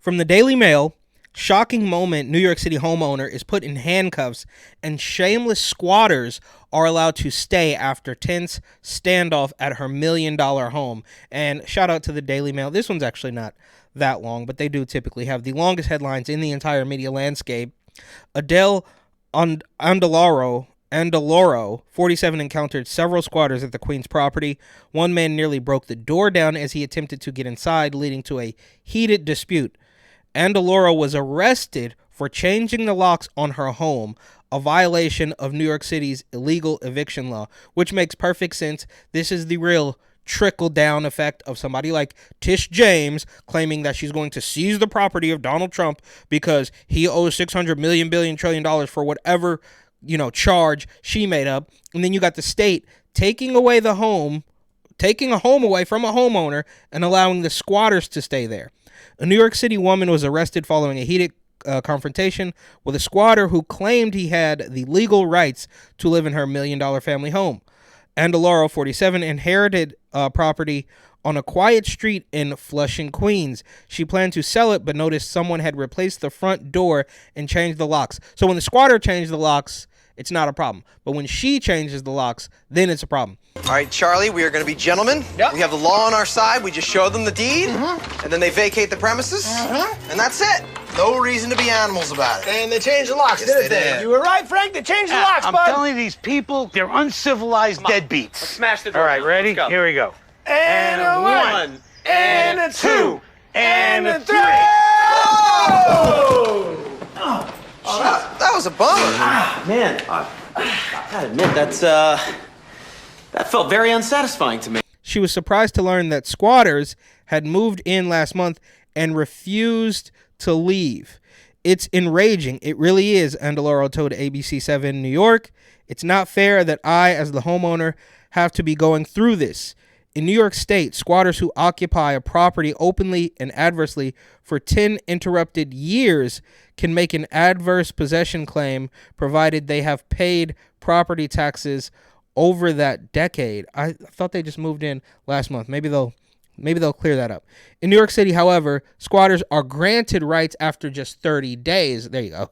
From the Daily Mail, shocking moment, New York City homeowner is put in handcuffs and shameless squatters are allowed to stay after tense standoff at her $1 million home. And shout out to the Daily Mail. This one's actually not that long, but they do typically have the longest headlines in the entire media landscape. Adele Andaloro, 47, encountered several squatters at the Queens property. One man nearly broke the door down as he attempted to get inside, leading to a heated dispute. Andaloro was arrested for changing the locks on her home, a violation of New York City's illegal eviction law, which makes perfect sense. This is the real trickle-down effect of somebody like Tish James claiming that she's going to seize the property of Donald Trump because he owes $600 million, billion, trillion dollars for whatever, charge she made up. And then you got the state taking away the home, taking a home away from a homeowner and allowing the squatters to stay there. A New York City woman was arrested following a heated confrontation with a squatter who claimed he had the legal rights to live in her $1 million family home. Andaloro, 47, inherited property on a quiet street in Flushing, Queens. She planned to sell it, but noticed someone had replaced the front door and changed the locks. So when the squatter changed the locks, it's not a problem. But when she changes the locks, then it's a problem. All right, Charlie, we are going to be gentlemen. Yep. We have the law on our side. We just show them the deed, and then they vacate the premises, and that's it. No reason to be animals about it. And they changed the locks, Yes, didn't they they? did. You were right, Frank. They changed the locks, I'm bud. telling you, these people, they're uncivilized deadbeats. Let's smash the door. All right, now. ready? Let's go. Here we go. And a one, and a two, and a three. That was a bummer. Man, I gotta admit, that felt very unsatisfying to me. She was surprised to learn that squatters had moved in last month and refused to leave. It's enraging. It really is, Andaloro told ABC7 New York. It's not fair that I, as the homeowner, have to be going through this. In New York State, squatters who occupy a property openly and adversely for 10 interrupted years can make an adverse possession claim provided they have paid property taxes over that decade. I thought they just moved in last month. Maybe they'll clear that up. In New York City, however, squatters are granted rights after just 30 days. There you go.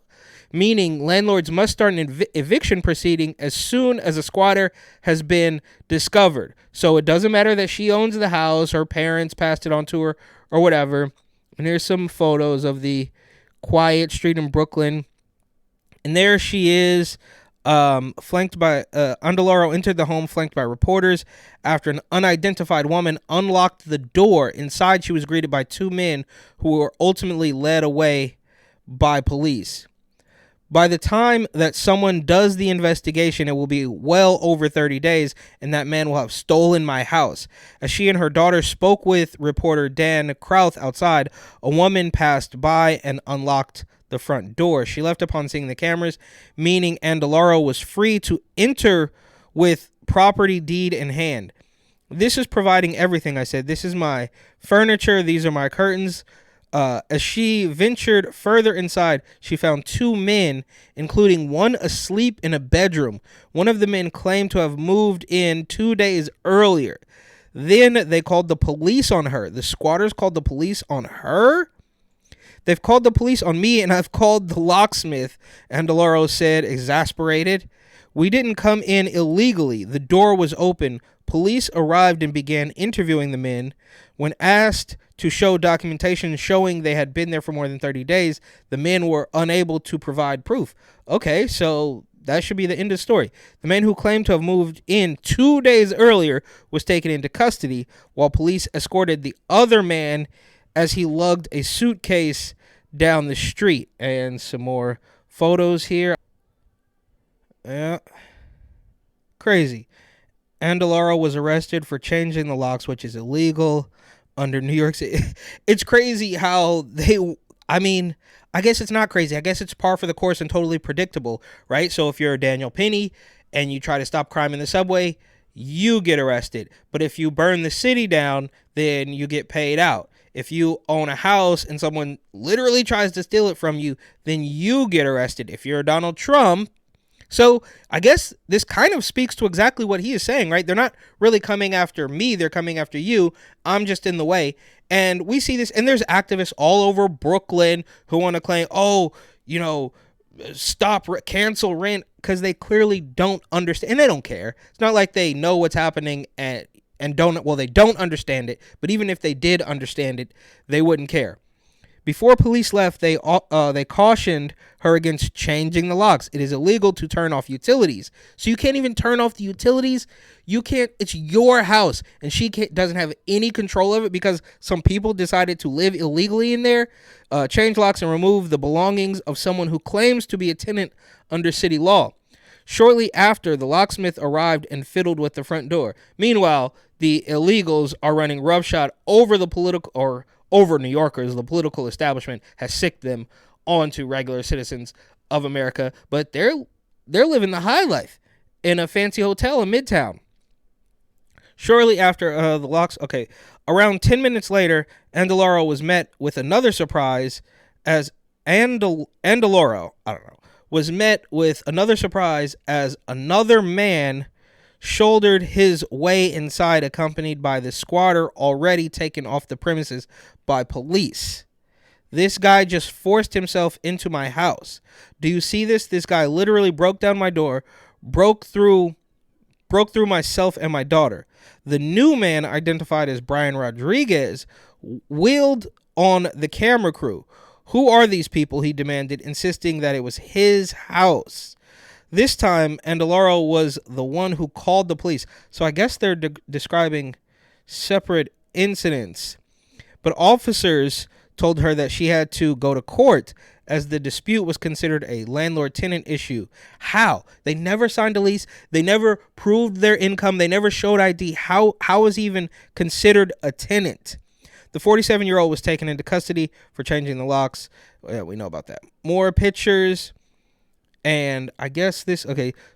Meaning landlords must start an eviction proceeding as soon as a squatter has been discovered. So it doesn't matter that she owns the house, her parents passed it on to her, or whatever. And here's some photos of the quiet street in Brooklyn. And there she is, flanked by Andaloro entered the home flanked by reporters after an unidentified woman unlocked the door. Inside, she was greeted by two men who were ultimately led away by police. By the time that someone does the investigation, it will be well over 30 days, and that man will have stolen my house. As she and her daughter spoke with reporter Dan Krauth outside, a woman passed by and unlocked the front door. She left upon seeing the cameras, meaning Andaloro was free to enter with property deed in hand. This is providing everything, I said. This is my furniture. These are my curtains. As she ventured further inside, she found two men, including one asleep in a bedroom. One of the men claimed to have moved in 2 days earlier. Then they called the police on her. The squatters called the police on her? They've called the police on me, and I've called the locksmith, Andaloro said, exasperated. We didn't come in illegally. The door was open. Police arrived and began interviewing the men. When asked to show documentation showing they had been there for more than 30 days, the men were unable to provide proof. Okay, so that should be the end of the story. The man who claimed to have moved in 2 days earlier was taken into custody, while police escorted the other man as he lugged a suitcase down the street. And some more photos here. Yeah. Crazy. Andaloro was arrested for changing the locks, which is illegal under New York City. It's crazy how I guess it's not crazy. I guess it's par for the course and totally predictable, right? So if you're Daniel Penny and you try to stop crime in the subway, you get arrested. But if you burn the city down, then you get paid out. If you own a house and someone literally tries to steal it from you, then you get arrested. If you're Donald Trump, So I guess this kind of speaks to exactly what he is saying, right? They're not really coming after me. They're coming after you. I'm just in the way. And we see this, and there's activists all over Brooklyn who want to claim, oh, you know, cancel rent, because they clearly don't understand, and they don't care. It's not like they know what's happening and they don't understand it, but even if they did understand it, they wouldn't care. Before police left, they cautioned her against changing the locks. It is illegal to turn off utilities. So you can't even turn off the utilities. You can't. It's your house, and she doesn't have any control of it because some people decided to live illegally in there. Change locks and remove the belongings of someone who claims to be a tenant under city law. Shortly after, the locksmith arrived and fiddled with the front door. Meanwhile, the illegals are running roughshod over New Yorkers. The political establishment has sicked them onto regular citizens of America, but they're living the high life in a fancy hotel in Midtown. Shortly after the locks, around 10 minutes later, Andaloro was met with another surprise as another man shouldered his way inside, accompanied by the squatter already taken off the premises by police. This guy just forced himself into my house. Do you see this? This guy literally broke down my door, broke through myself and my daughter. The new man, identified as Brian Rodriguez, wheeled on the camera crew. Who are these people? He demanded, insisting that it was his house. This time, Andaloro was the one who called the police. So I guess they're describing separate incidents. But officers told her that she had to go to court as the dispute was considered a landlord-tenant issue. How? They never signed a lease. They never proved their income. They never showed ID. How was he even considered a tenant? The 47-year-old was taken into custody for changing the locks. Yeah, we know about that. More pictures. And I guess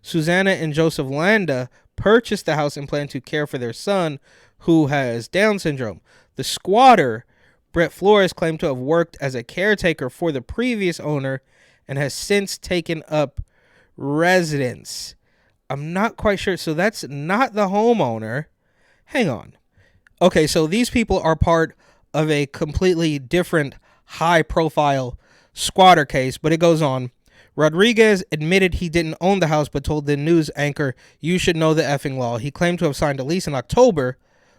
Susanna and Joseph Landa purchased the house and plan to care for their son who has Down syndrome. The squatter, Brett Flores, claimed to have worked as a caretaker for the previous owner and has since taken up residence. I'm not quite sure. So that's not the homeowner. Hang on. Okay, so these people are part of a completely different high-profile squatter case, but it goes on. Rodriguez admitted he didn't own the house, but told the news anchor, "You should know the effing law." He claimed to have signed a lease in October,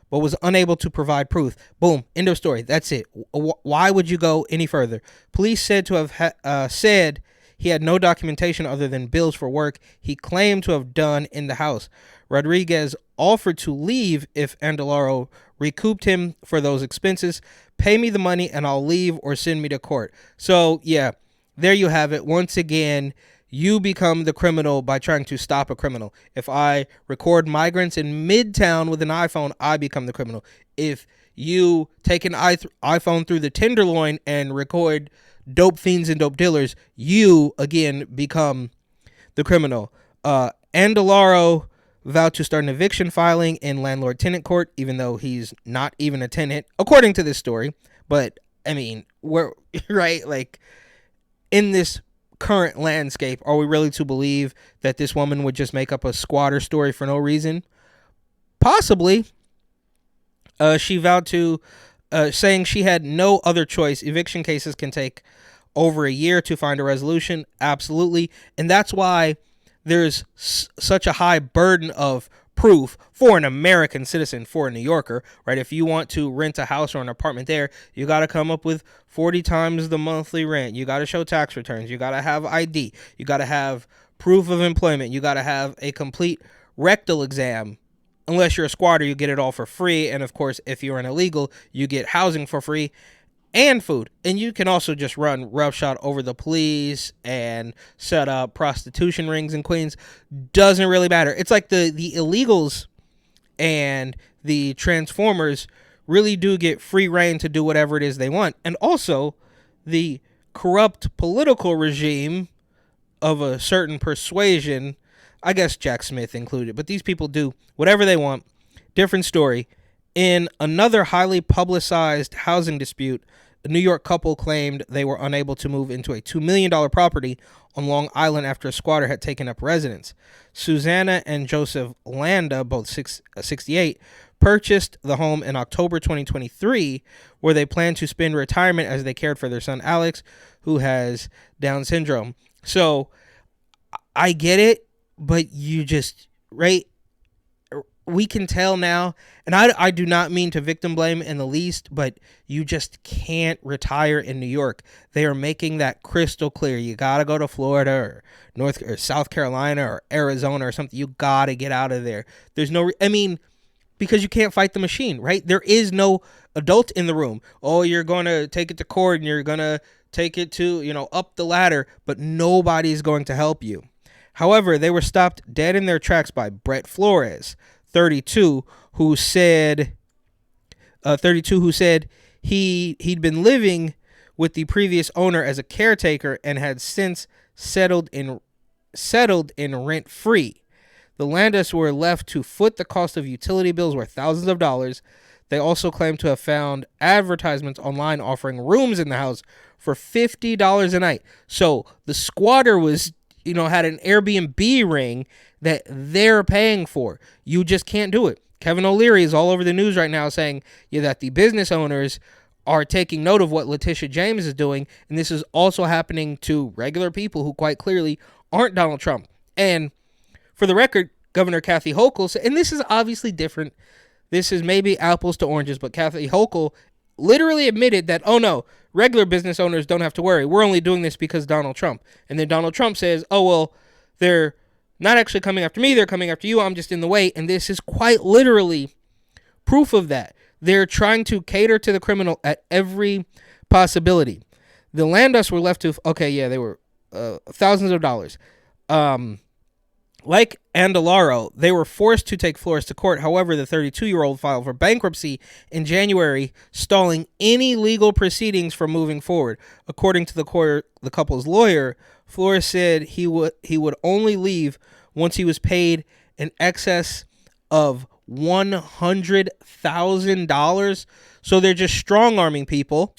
but was unable to provide proof. Boom. End of story. That's it. Why would you go any further? Police said to have said he had no documentation other than bills for work he claimed to have done in the house. Rodriguez offered to leave if Andaloro recouped him for those expenses. Pay me the money and I'll leave, or send me to court. So, yeah, there you have it. Once again, you become the criminal by trying to stop a criminal. If I record migrants in Midtown with an iPhone, I become the criminal. If you take an iPhone through the Tenderloin and record dope fiends and dope dealers, you, again, become the criminal. Andaloro vowed to start an eviction filing in landlord-tenant court, even though he's not even a tenant, according to this story. But, I mean, we're right, like, in this current landscape, are we really to believe that this woman would just make up a squatter story for no reason? Possibly. She vowed to, saying she had no other choice. Eviction cases can take over a year to find a resolution. Absolutely. And that's why there's such a high burden of proof for an American citizen, for a New Yorker, right? If you want to rent a house or an apartment there, you got to come up with 40 times the monthly rent. You got to show tax returns. You got to have ID. You got to have proof of employment. You got to have a complete rectal exam. Unless you're a squatter, you get it all for free. And of course, if you're an illegal, you get housing for free and food. And you can also just run roughshod over the police and set up prostitution rings in Queens. Doesn't really matter. It's like the illegals and the transformers really do get free reign to do whatever it is they want. And also, the corrupt political regime of a certain persuasion, I guess Jack Smith included, but these people do whatever they want. Different story. In another highly publicized housing dispute, A New York couple claimed they were unable to move into a $2 million property on Long Island after a squatter had taken up residence. Susanna and Joseph Landa, both 68, purchased the home in October 2023, where they plan to spend retirement as they cared for their son Alex, who has Down syndrome. So I get it, but you just, right? We can tell now, and I do not mean to victim blame in the least, but you just can't retire in New York. They are making that crystal clear. You got to go to Florida or North or South Carolina or Arizona or something. You got to get out of there. There's no, because you can't fight the machine, right? There is no adult in the room. Oh, you're going to take it to court and you're going to take it to, up the ladder, but nobody's going to help you. However, they were stopped dead in their tracks by Brett Flores, 32, who said he'd been living with the previous owner as a caretaker and had since settled in rent free. The Landas were left to foot the cost of utility bills worth thousands of dollars. They also claimed to have found advertisements online offering rooms in the house for $50 a night. So the squatter was, had an Airbnb ring that they're paying for. You just can't do it. Kevin O'Leary is all over the news right now saying that the business owners are taking note of what Letitia James is doing, and this is also happening to regular people who quite clearly aren't Donald Trump. And for the record, Governor Kathy Hochul, and this is obviously different. This is maybe apples to oranges, but Kathy Hochul literally admitted that, oh no, regular business owners don't have to worry. We're only doing this because Donald Trump. And then Donald Trump says, oh, well, they're not actually coming after me. They're coming after you. I'm just in the way. And this is quite literally proof of that. They're trying to cater to the criminal at every possibility. The Landas were left to, they were thousands of dollars. Like Andalaro, they were forced to take Flores to court. However, the 32-year-old filed for bankruptcy in January, stalling any legal proceedings from moving forward. According to the couple's lawyer, Flores said he would only leave once he was paid in excess of $100,000. So they're just strong-arming people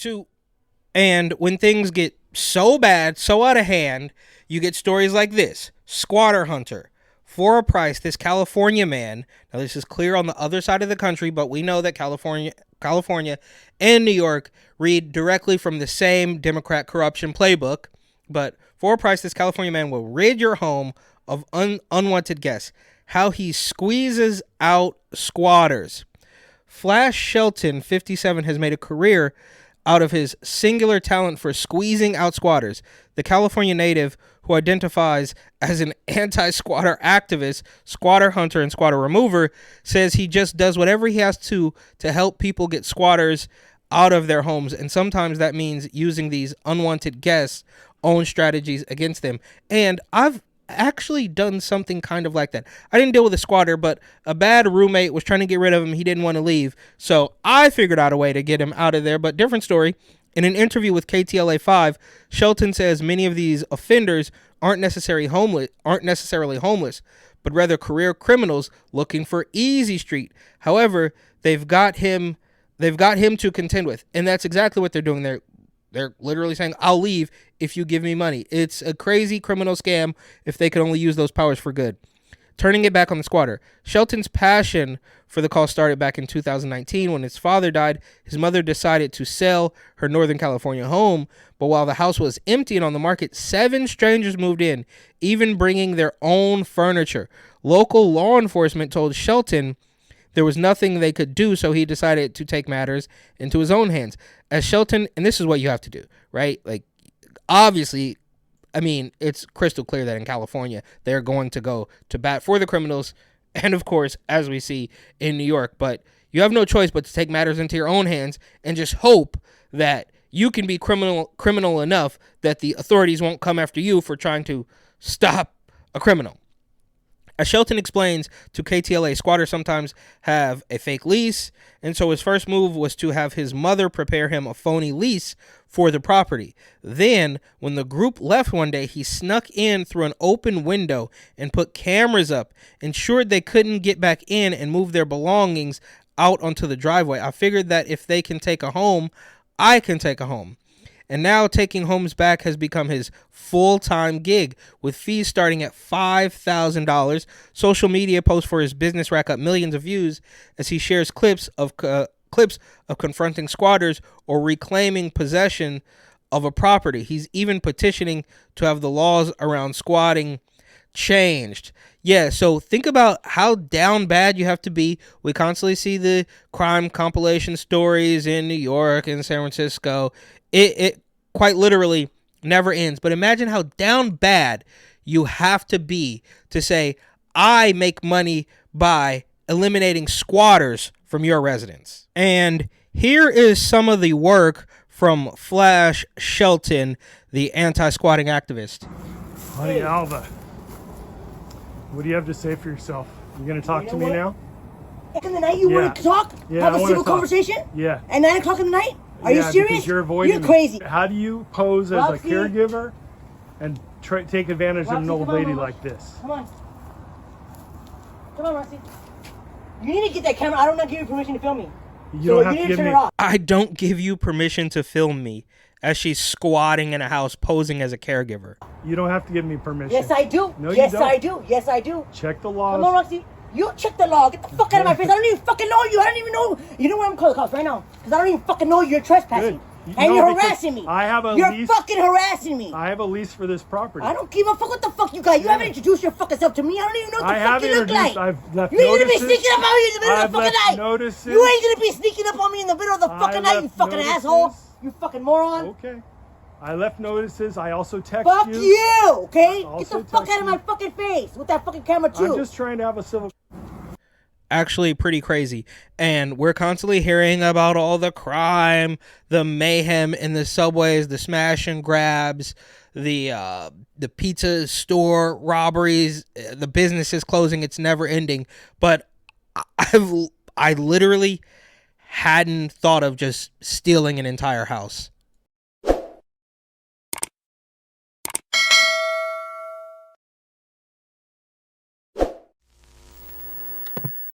and when things get so bad, so out of hand, you get stories like this. Squatter hunter. For a price, this California man, now this is clear on the other side of the country, but we know that California and New York read directly from the same Democrat corruption playbook. But for a price, this California man will rid your home of unwanted guests. How he squeezes out squatters. Flash Shelton, 57, has made a career out of his singular talent for squeezing out squatters. The California native, who identifies as an anti-squatter activist, squatter hunter, and squatter remover, says he just does whatever he has to help people get squatters out of their homes, and sometimes that means using these unwanted guests' own strategies against them. And I've actually done something kind of like that. I didn't deal with a squatter, but a bad roommate was trying to get rid of him. He didn't want to leave, so I figured out a way to get him out of there, but different story. In an interview with KTLA 5, Shelton says many of these offenders aren't necessarily homeless, but rather career criminals looking for easy street. However, they've got him to contend with, and that's exactly what they're doing. They're literally saying, I'll leave if you give me money. It's a crazy criminal scam if they could only use those powers for good. Turning it back on the squatter. Shelton's passion for the call started back in 2019 when his father died. His mother decided to sell her Northern California home, but while the house was empty and on the market, 7 strangers moved in, even bringing their own furniture. Local law enforcement told Shelton there was nothing they could do, so he decided to take matters into his own hands. As Shelton, and this is what you have to do, right? Like, obviously, it's crystal clear that in California, they're going to go to bat for the criminals, and of course, as we see in New York, but you have no choice but to take matters into your own hands and just hope that you can be criminal enough that the authorities won't come after you for trying to stop a criminal. As Shelton explains to KTLA, squatters sometimes have a fake lease, and so his first move was to have his mother prepare him a phony lease for the property. Then, when the group left one day, he snuck in through an open window and put cameras up, ensured they couldn't get back in, and move their belongings out onto the driveway. I figured that if they can take a home, I can take a home. And now taking homes back has become his full-time gig, with fees starting at $5,000. Social media posts for his business rack up millions of views as he shares clips of confronting squatters or reclaiming possession of a property. He's even petitioning to have the laws around squatting changed. Yeah, so think about how down bad you have to be. We constantly see the crime compilation stories in New York and San Francisco. It quite literally never ends. But imagine how down bad you have to be to say, I make money by eliminating squatters from your residence. And here is some of the work from Flash Shelton, the anti-squatting activist. Honey Alva, what do you have to say for yourself? You gonna talk to me now? In the night you want to talk? Yeah, have I a wanna civil talk. conversation? Yeah. At 9 o'clock in the night? Are you serious? Because you're avoiding You're crazy. How do you pose as Roxy? a caregiver and take advantage of an Roxy, old come on, lady Mama. like this? Come on. Come on, Roxy. You need to get that camera. I don't not give you permission to film me. You don't have need to give turn me. it off. I don't give you permission to film me, as she's squatting in a house posing as a caregiver. You don't have to give me permission. Yes, I do. No, yes, you don't. I do. Yes, I do. Check the laws. Come on, Roxy. You check the law. Get the fuck out of my face. I don't even fucking know you. I don't even know. You know what? I'm calling the cops right now. Because I don't even fucking know you're trespassing. Good. And No, you're because harassing me. I have a You're lease. fucking harassing me. I have a lease for this property. I don't give a fuck what the fuck you got. You haven't introduced your fucking self to me. I don't even know what the I fuck have you look introduced. like. I've left You ain't gonna be notices. sneaking up on me in the middle I've of the fucking left night. notices. You ain't gonna be sneaking up on me in the middle of the I fucking night, you left fucking notices. asshole. You fucking moron. Okay. I left notices. I also texted Fuck you, okay? I Get the also fuck out of texted my you. fucking face with that fucking camera too. I'm just trying to have a civil. Actually pretty crazy. And we're constantly hearing about all the crime, the mayhem in the subways, the smash and grabs, the pizza store robberies, the businesses closing. It's never ending. But I literally hadn't thought of just stealing an entire house.